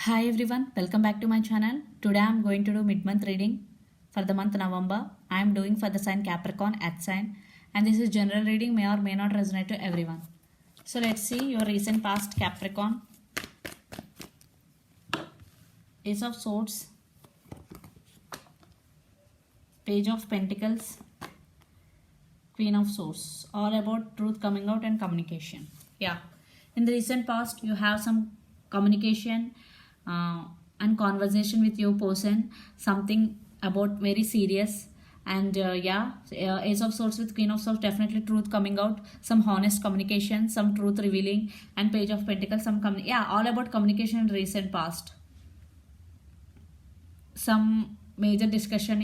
Hi everyone, welcome back to my channel. Today I am going to do mid-month reading for the month November. I am doing for the sign Capricorn at sign, and this is general reading, may or may not resonate to everyone. So let's see your recent past Capricorn. Ace of Swords, Page of Pentacles, Queen of Swords. All about truth coming out and communication. Yeah, in the recent past you have some communication and conversation with your person, something about very serious. And Ace of Swords with Queen of Swords, definitely truth coming out, some honest communication, some truth revealing. And Page of Pentacles, all about communication in recent past. Some major discussion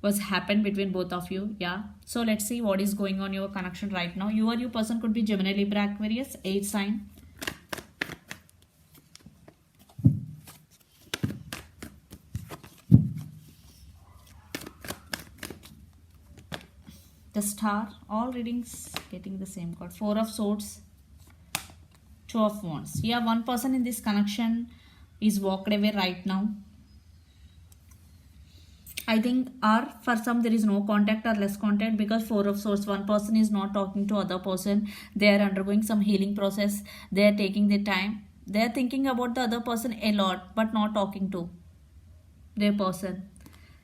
was happened between both of you. Yeah, so let's see what is going on your connection right now. You or your person could be Gemini, Libra, Aquarius, 8 sign. The Star, all readings getting the same card. 4 of Swords, 2 of Wands. Yeah, one person in this connection is walked away right now. I think, or for some there is no contact or less contact, because 4 of Swords, one person is not talking to other person. They are undergoing some healing process. They are taking their time. They are thinking about the other person a lot, but not talking to their person.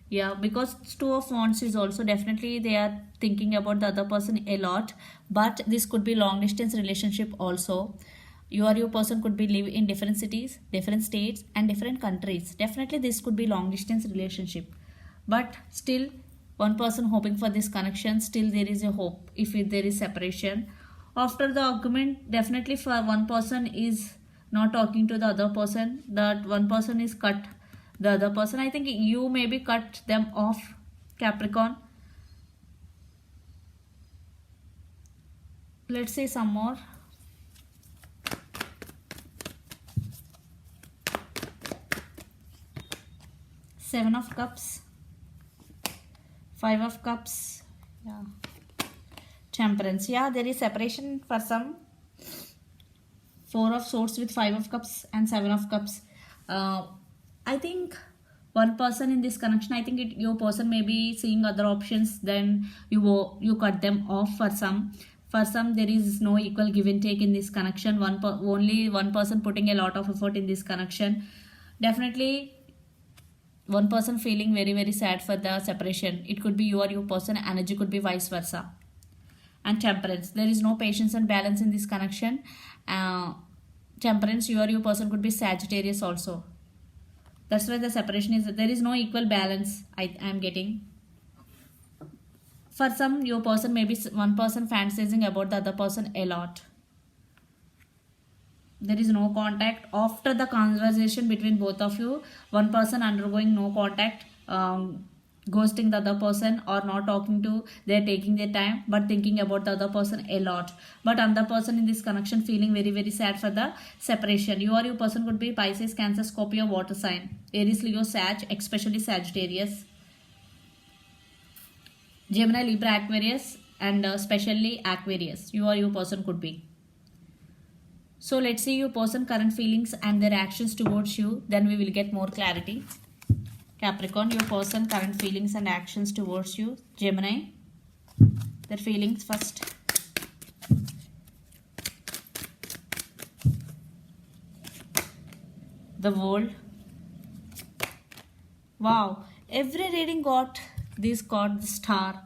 Yeah, because 2 of Wands is also definitely they are thinking about the other person a lot, but this could be long distance relationship also. You or your person could be live in different cities, different states and different countries. Definitely this could be long distance relationship, but still one person hoping for this connection. Still there is a hope if there is separation. After the argument, definitely for one person is not talking to the other person, that one person is cut the other person. I think you maybe cut them off, Capricorn. Let's say some more. Seven of Cups, 5 of Cups, yeah, Temperance. Yeah, there is separation for some. 4 of Swords with 5 of Cups and 7 of Cups. I think one person in this connection, I think your person may be seeing other options, then you cut them off for some. For some there is no equal give and take in this connection. Only one person putting a lot of effort in this connection. Definitely one person feeling very very sad for the separation. It could be you or your person, energy could be vice versa. And Temperance, there is no patience and balance in this connection. Temperance, you or your person could be Sagittarius also. That's why the separation is, there is no equal balance. I am getting. For some, your person may be one person fantasizing about the other person a lot. There is no contact after the conversation between both of you. One person undergoing no contact, ghosting the other person or not talking to. They're taking their time but thinking about the other person a lot. But another person in this connection feeling very very sad for the separation. You or your person could be Pisces, Cancer, Scorpio, water sign, Aries, Leo, Sag, especially Sagittarius, Gemini, Libra, Aquarius, and especially Aquarius. You or your person could be. So let's see your person current feelings and their actions towards you, then we will get more clarity. Capricorn, your person current feelings and actions towards you. Gemini, their feelings first. The World. Wow, every reading got this card, the Star.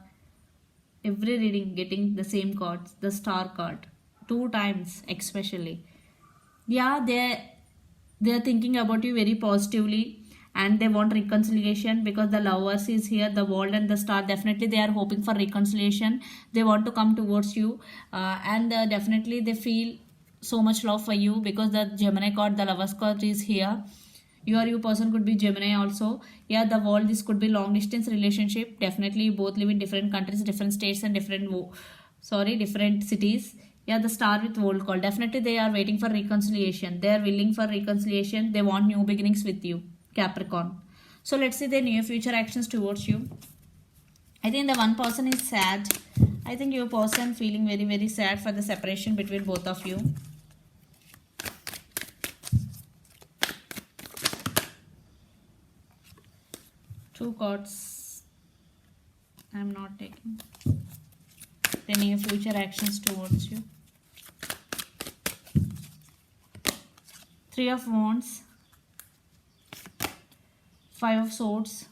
Every reading getting the same cards, the Star card, 2 times especially. Yeah, they're thinking about you very positively, and they want reconciliation because the Lovers is here, the World and the Star. Definitely they are hoping for reconciliation. They want to come towards you, and definitely they feel so much love for you because the Gemini card, the Lovers card is here. You or your person could be Gemini also. Yeah, the World, this could be long distance relationship. Definitely you both live in different countries, different states and different cities. Yeah, the Star with World call, definitely they are waiting for reconciliation. They are willing for reconciliation. They want new beginnings with you, Capricorn. So let's see their near future actions towards you. I think the one person is sad. I think your person feeling very very sad for the separation between both of you. 2 cards. I'm not taking. Any future actions towards you. 3 of Wands, 5 of Swords,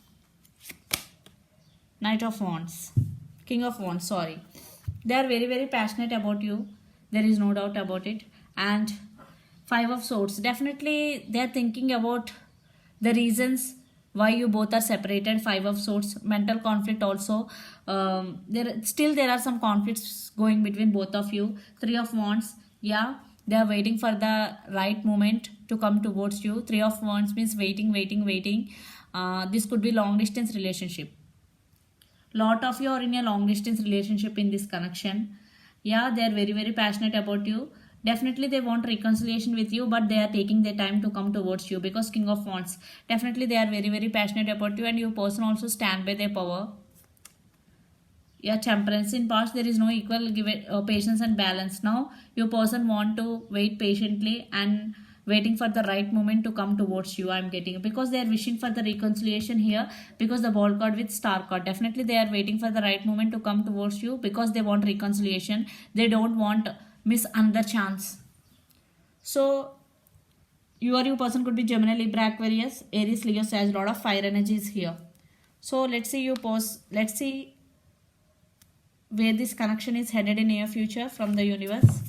Knight of Wands, King of Wands, sorry. They are very, very passionate about you. There is no doubt about it. And 5 of Swords. Definitely they are thinking about the reasons why you both are separated. 5 of Swords. Mental conflict also. There are some conflicts going between both of you. 3 of Wands. Yeah. They are waiting for the right moment to come towards you. 3 of Wands means waiting. This could be long distance relationship. Lot of you are in a long distance relationship in this connection. Yeah, they are very, very passionate about you. Definitely they want reconciliation with you, but they are taking their time to come towards you because King of Wands. Definitely they are very, very passionate about you, and your person also stand by their power. Yeah, Temperance. In past there is no equal patience and balance. Now your person want to wait patiently and waiting for the right moment to come towards you. I'm getting, because they are wishing for the reconciliation here, because the ball card with star card. Definitely they are waiting for the right moment to come towards you because they want reconciliation. They don't want miss another chance. So your person could be Gemini, Libra, Aquarius, Aries, Leo, Sag. Lot of fire energies here. So let's see you pose. Let's see where this connection is headed in near future from the universe.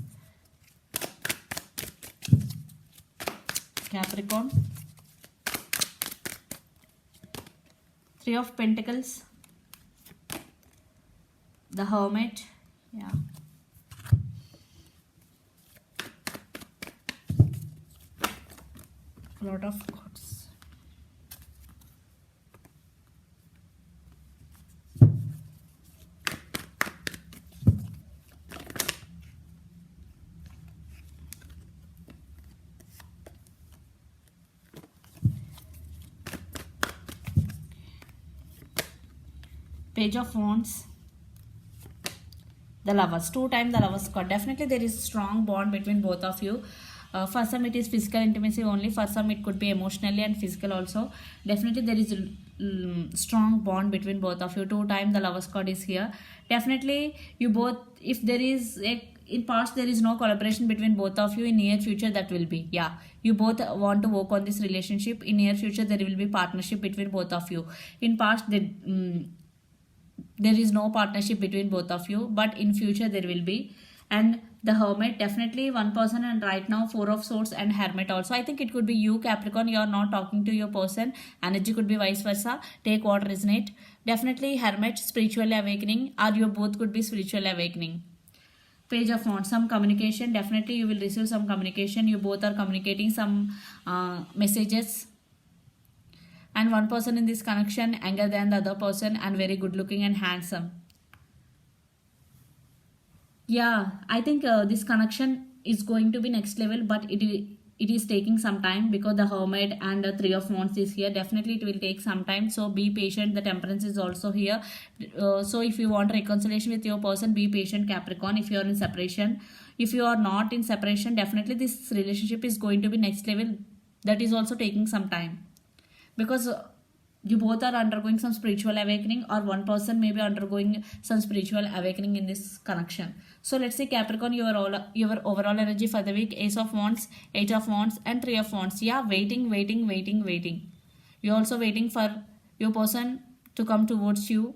Capricorn. 3 of Pentacles. The Hermit. Yeah. A lot of cards. Page of Wands. The Lovers. 2 times the Lovers card. Definitely there is strong bond between both of you. For some it is physical intimacy only. For some it could be emotionally and physical also. Definitely there is a strong bond between both of you. 2 times the Lovers card is here. Definitely you both, if there is in past there is no collaboration between both of you, in near future that will be. Yeah, you both want to work on this relationship. In near future there will be partnership between both of you. In past there is no partnership between both of you, but in future there will be. And the Hermit, definitely one person, and right now 4 of Swords and Hermit also. I think it could be you, Capricorn, you are not talking to your person. Energy could be vice versa. Take what resonate. Definitely Hermit, spiritual awakening, or you both could be spiritual awakening. Page of Wands, some communication. Definitely you will receive some communication. You both are communicating some messages. And one person in this connection younger than the other person, and very good looking and handsome. Yeah, I think this connection is going to be next level, but it is taking some time because the Hermit and the 3 of Wands is here. Definitely it will take some time, so be patient. The Temperance is also here. So if you want reconciliation with your person, be patient, Capricorn. If you are in separation, if you are not in separation, definitely this relationship is going to be next level. That is also taking some time, because you both are undergoing some spiritual awakening, or one person may be undergoing some spiritual awakening in this connection. So let's see, Capricorn, your overall energy for the week. Ace of Wands, 8 of Wands, and 3 of Wands. Yeah, waiting. You're also waiting for your person to come towards you,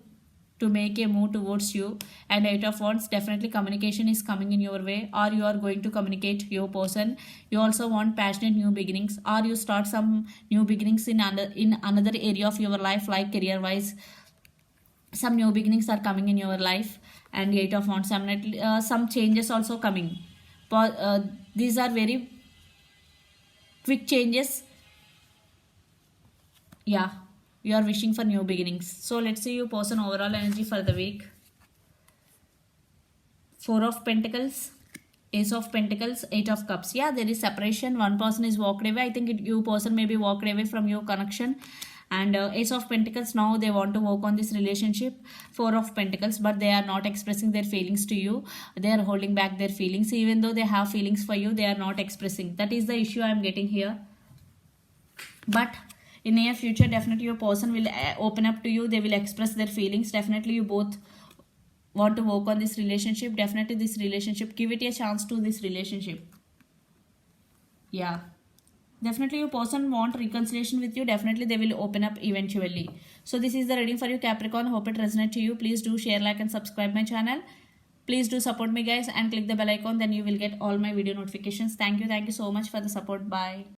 to make a move towards you. And 8 of Wands, definitely communication is coming in your way, or you are going to communicate your person. You also want passionate new beginnings, or you start some new beginnings in another area of your life, like career wise. Some new beginnings are coming in your life. And 8 of Wands, some changes also coming, but these are very quick changes. Yeah, you are wishing for new beginnings. So let's see your person overall energy for the week. 4 of Pentacles, Ace of Pentacles, 8 of Cups. Yeah, there is separation. One person is walked away. I think you person may be walked away from your connection. And Ace of Pentacles, now they want to work on this relationship. 4 of Pentacles, but they are not expressing their feelings to you. They are holding back their feelings. Even though they have feelings for you, they are not expressing. That is the issue I am getting here. But In near future, definitely your person will open up to you. They will express their feelings. Definitely you both want to work on this relationship. Definitely this relationship, give it a chance to this relationship. Yeah, definitely your person want reconciliation with you. Definitely they will open up eventually. So this is the reading for you, Capricorn. Hope it resonates to you. Please do share, like and subscribe my channel. Please do support me guys and click the bell icon, then you will get all my video notifications. Thank you so much for the support. Bye.